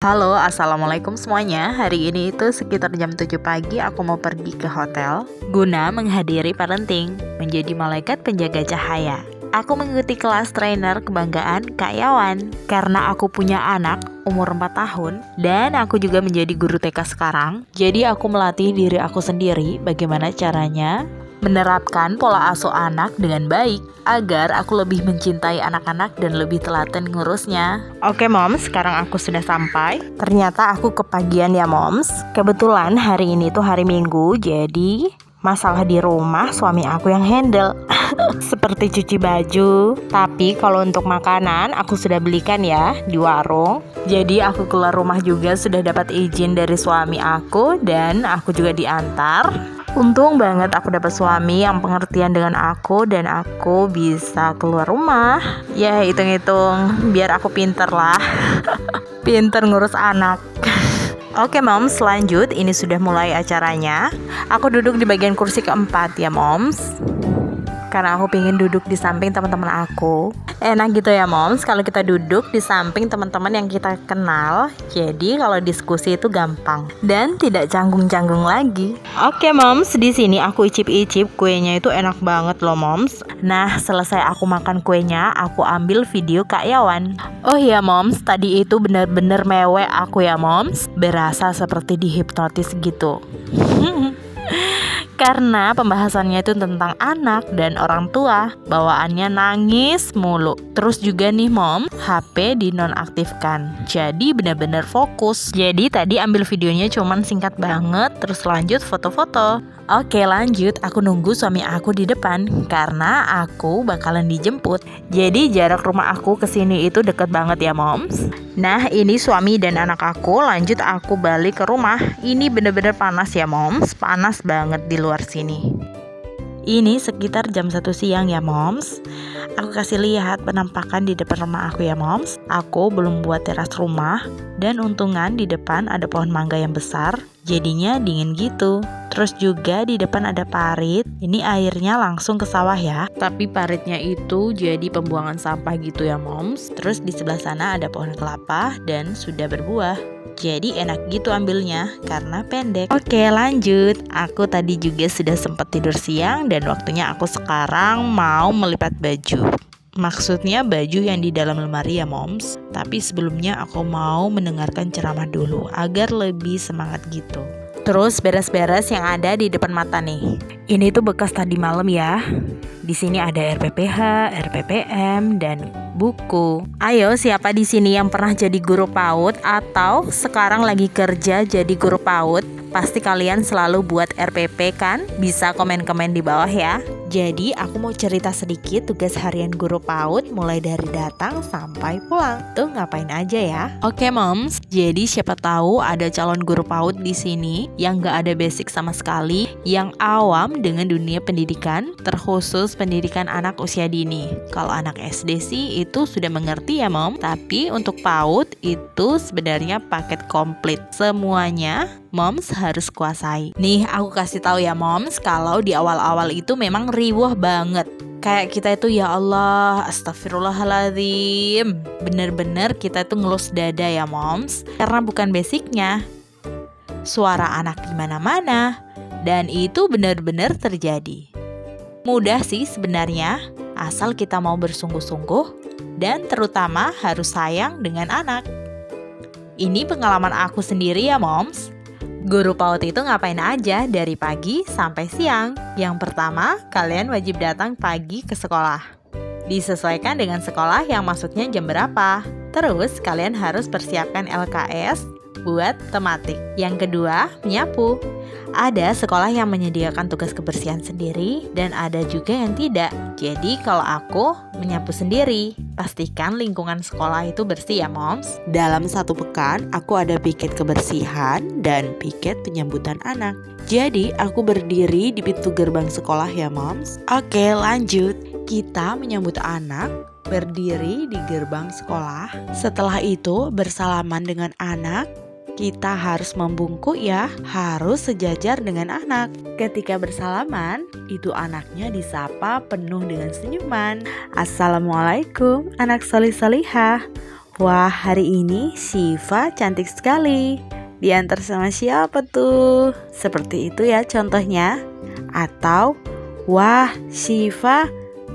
Halo, assalamualaikum semuanya. Hari ini itu sekitar jam 7 pagi aku mau pergi ke hotel guna menghadiri parenting menjadi malaikat penjaga cahaya. Aku mengikuti kelas trainer kebanggaan Kak Yawan karena aku punya anak umur 4 tahun dan aku juga menjadi guru TK sekarang. Jadi aku melatih diri aku sendiri bagaimana caranya menerapkan pola asuh anak dengan baik agar aku lebih mencintai anak-anak dan lebih telaten ngurusnya. Oke moms, sekarang aku sudah sampai. Ternyata aku kepagian ya moms. Kebetulan hari ini tuh hari Minggu, jadi masalah di rumah suami aku yang handle. Seperti cuci baju. Tapi kalau untuk makanan aku sudah belikan ya di warung. Jadi aku keluar rumah juga sudah dapat izin dari suami aku dan aku juga diantar. Untung banget aku dapat suami yang pengertian dengan aku dan aku bisa keluar rumah. Ya hitung-hitung biar aku pinter lah. Pinter ngurus anak. Oke moms, lanjut. Ini sudah mulai acaranya. Aku duduk di bagian kursi keempat ya moms, karena aku pengen duduk di samping teman-teman aku. Enak gitu ya moms kalau kita duduk di samping teman-teman yang kita kenal. Jadi kalau diskusi itu gampang dan tidak canggung-canggung lagi. Oke moms, di sini aku icip-icip kuenya itu enak banget loh moms. Nah, selesai aku makan kuenya, aku ambil video Kak Yawan. Oh iya moms, tadi itu bener-bener mewek aku ya moms. Berasa seperti dihipnotis gitu. Karena pembahasannya itu tentang anak dan orang tua. Bawaannya nangis mulu. Terus juga nih mom, HP dinonaktifkan. Jadi benar-benar fokus. Jadi tadi ambil videonya cuman singkat banget. Terus lanjut foto-foto. Oke lanjut, aku nunggu suami aku di depan karena aku bakalan dijemput. Jadi jarak rumah aku ke sini itu deket banget ya moms. Nah ini suami dan anak aku, lanjut aku balik ke rumah. Ini bener-bener panas ya moms, panas banget di luar sini. Ini sekitar jam 1 siang ya moms. Aku kasih lihat penampakan di depan rumah aku ya moms. Aku belum buat teras rumah dan untungan di depan ada pohon mangga yang besar. Jadinya dingin gitu. Terus juga di depan ada parit. Ini airnya langsung ke sawah ya. Tapi paritnya itu jadi pembuangan sampah gitu ya moms. Terus di sebelah sana ada pohon kelapa dan sudah berbuah. Jadi enak gitu ambilnya karena pendek. Oke lanjut. Aku tadi juga sudah sempat tidur siang dan waktunya aku sekarang mau melipat baju. Maksudnya baju yang di dalam lemari ya moms. Tapi sebelumnya aku mau mendengarkan ceramah dulu agar lebih semangat gitu. Terus beres-beres yang ada di depan mata nih. Ini tuh bekas tadi malam ya. Di sini ada RPPH, RPPM, dan buku. Ayo, siapa di sini yang pernah jadi guru PAUD atau sekarang lagi kerja jadi guru PAUD? Pasti kalian selalu buat RPP kan? Bisa komen-komen di bawah ya. Jadi aku mau cerita sedikit tugas harian guru PAUD mulai dari datang sampai pulang. Tuh ngapain aja ya? Oke moms, jadi siapa tahu ada calon guru PAUD di sini yang gak ada basic sama sekali, yang awam dengan dunia pendidikan, terkhusus pendidikan anak usia dini. Kalau anak SD sih itu sudah mengerti ya mom, tapi untuk PAUD itu sebenarnya paket komplit. Semuanya moms harus kuasai. Nih aku kasih tahu ya moms, kalau di awal-awal itu memang riwah banget. Kayak kita itu ya Allah, astagfirullahaladzim. Bener-bener kita itu ngelus dada ya moms. Karena bukan basicnya. Suara anak di mana-mana. Dan itu benar-benar terjadi. Mudah sih sebenarnya, asal kita mau bersungguh-sungguh. Dan terutama harus sayang dengan anak. Ini pengalaman aku sendiri ya moms. Guru PAUD itu ngapain aja dari pagi sampai siang? Yang pertama, kalian wajib datang pagi ke sekolah. Disesuaikan dengan sekolah yang masuknya jam berapa. Terus, kalian harus persiapkan LKS buat tematik. Yang kedua, menyapu. Ada sekolah yang menyediakan tugas kebersihan sendiri dan ada juga yang tidak. Jadi kalau aku menyapu sendiri. Pastikan lingkungan sekolah itu bersih ya moms. Dalam satu pekan aku ada piket kebersihan dan piket penyambutan anak. Jadi aku berdiri di pintu gerbang sekolah ya moms. Oke lanjut. Kita menyambut anak berdiri di gerbang sekolah. Setelah itu bersalaman dengan anak. Kita harus membungkuk ya, harus sejajar dengan anak. Ketika bersalaman, itu anaknya disapa penuh dengan senyuman. Assalamualaikum, anak solih-solihah. Wah, hari ini Syifa cantik sekali. Diantar sama siapa tuh? Seperti itu ya contohnya. Atau, wah, Syifa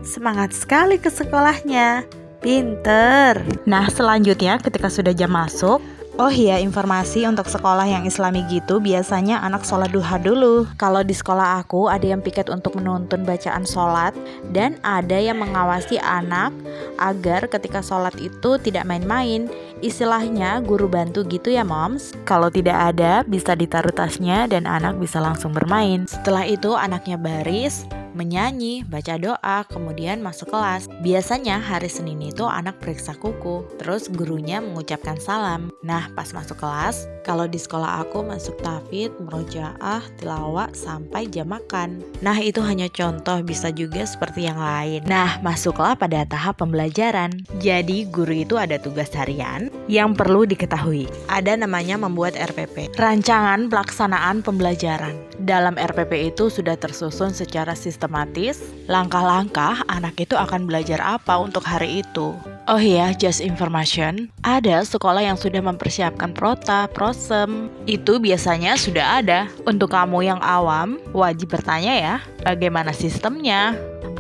semangat sekali ke sekolahnya. Pinter. Nah, selanjutnya ketika sudah jam masuk, oh iya, informasi untuk sekolah yang islami gitu biasanya anak sholat duha dulu. Kalau di sekolah aku ada yang piket untuk menuntun bacaan sholat, dan ada yang mengawasi anak agar ketika sholat itu tidak main-main. Istilahnya guru bantu gitu ya moms. Kalau tidak ada bisa ditaruh tasnya dan anak bisa langsung bermain. Setelah itu anaknya baris, menyanyi, baca doa, kemudian masuk kelas. Biasanya hari Senin itu anak periksa kuku, terus gurunya mengucapkan salam. Nah, pas masuk kelas, kalau di sekolah aku masuk tahfidz, murojaah, tilawah sampai jam makan. Nah, itu hanya contoh, bisa juga seperti yang lain. Nah, masuklah pada tahap pembelajaran. Jadi, guru itu ada tugas harian yang perlu diketahui. Ada namanya membuat RPP, Rancangan Pelaksanaan Pembelajaran. Dalam RPP itu sudah tersusun secara sistematis langkah-langkah anak itu akan belajar apa untuk hari itu. Oh iya, just information, ada sekolah yang sudah mempersiapkan prota, prosem. Itu biasanya sudah ada. Untuk kamu yang awam, wajib bertanya ya, bagaimana sistemnya?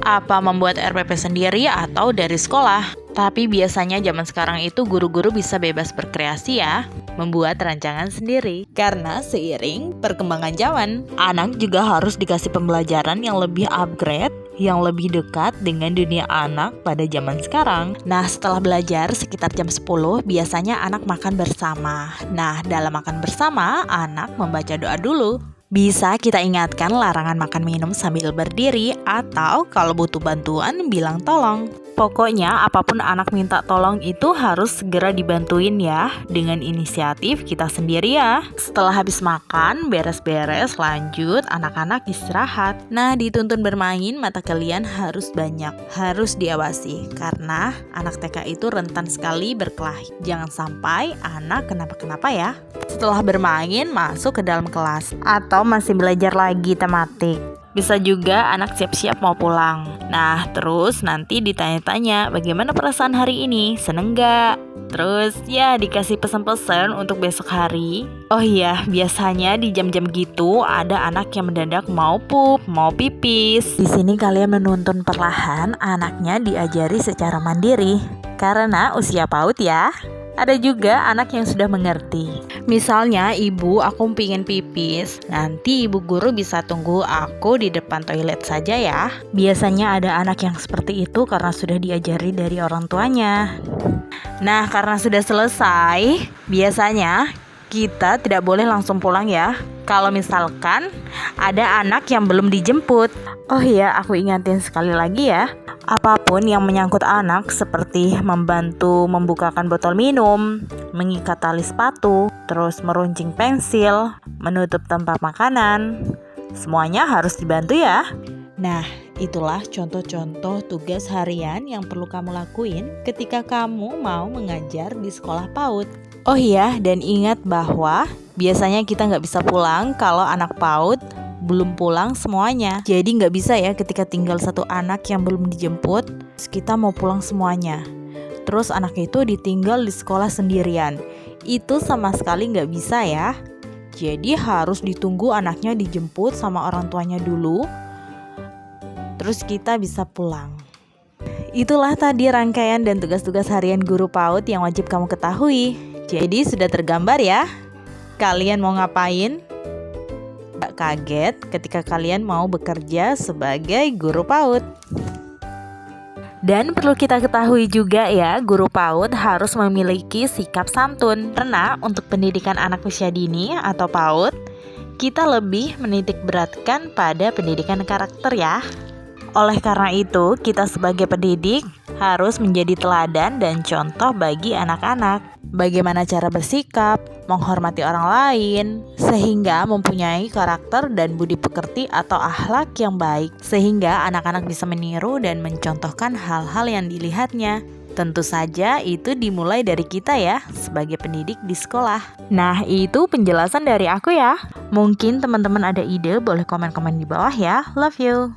Apa membuat RPP sendiri atau dari sekolah? Tapi biasanya zaman sekarang itu guru-guru bisa bebas berkreasi ya, membuat rancangan sendiri. Karena seiring perkembangan zaman, anak juga harus dikasih pembelajaran yang lebih upgrade, yang lebih dekat dengan dunia anak pada zaman sekarang. Nah, setelah belajar sekitar jam 10, biasanya anak makan bersama. Nah, dalam makan bersama, anak membaca doa dulu. Bisa kita ingatkan larangan makan minum sambil berdiri, atau kalau butuh bantuan bilang tolong. Pokoknya apapun anak minta tolong itu harus segera dibantuin ya, dengan inisiatif kita sendiri ya. Setelah habis makan, beres-beres, lanjut anak-anak istirahat. Nah, dituntun bermain, mata kalian harus banyak, harus diawasi. Karena anak TK itu rentan sekali berkelahi. Jangan sampai anak kenapa-kenapa ya. Setelah bermain, masuk ke dalam kelas. Atau masih belajar lagi tematik. Bisa juga anak siap-siap mau pulang. Nah, terus nanti ditanya-tanya bagaimana perasaan hari ini, seneng gak? Terus ya dikasih pesan-pesan untuk besok hari. Oh iya, biasanya di jam-jam gitu ada anak yang mendadak mau pup, mau pipis. Di sini kalian menuntun perlahan anaknya diajari secara mandiri. Karena usia PAUD ya. Ada juga anak yang sudah mengerti. Misalnya, ibu, aku pingin pipis. Nanti ibu guru bisa tunggu aku di depan toilet saja ya. Biasanya ada anak yang seperti itu karena sudah diajari dari orang tuanya. Nah, karena sudah selesai, biasanya kita tidak boleh langsung pulang ya. Kalau misalkan ada anak yang belum dijemput. Oh iya, aku ingatin sekali lagi ya. Apapun yang menyangkut anak seperti membantu membukakan botol minum, mengikat tali sepatu, terus meruncing pensil, menutup tempat makanan, semuanya harus dibantu ya. Nah, itulah contoh-contoh tugas harian yang perlu kamu lakuin ketika kamu mau mengajar di sekolah PAUD. Oh iya, dan ingat bahwa biasanya kita nggak bisa pulang kalau anak PAUD belum pulang semuanya. Jadi nggak bisa ya ketika tinggal satu anak yang belum dijemput, kita mau pulang semuanya. Terus anak itu ditinggal di sekolah sendirian. Itu sama sekali nggak bisa ya. Jadi harus ditunggu anaknya dijemput sama orang tuanya dulu, terus kita bisa pulang. Itulah tadi rangkaian dan tugas-tugas harian guru PAUD yang wajib kamu ketahui. Jadi sudah tergambar ya, kalian mau ngapain? Gak kaget ketika kalian mau bekerja sebagai guru PAUD. Dan perlu kita ketahui juga ya, guru PAUD harus memiliki sikap santun. Karena untuk pendidikan anak usia dini atau PAUD, kita lebih menitik beratkan pada pendidikan karakter ya. Oleh karena itu, kita sebagai pendidik harus menjadi teladan dan contoh bagi anak-anak. Bagaimana cara bersikap, menghormati orang lain, sehingga mempunyai karakter dan budi pekerti atau akhlak yang baik, sehingga anak-anak bisa meniru dan mencontohkan hal-hal yang dilihatnya. Tentu saja itu dimulai dari kita ya, sebagai pendidik di sekolah. Nah, itu penjelasan dari aku ya. Mungkin teman-teman ada ide, boleh komen-komen di bawah ya. Love you.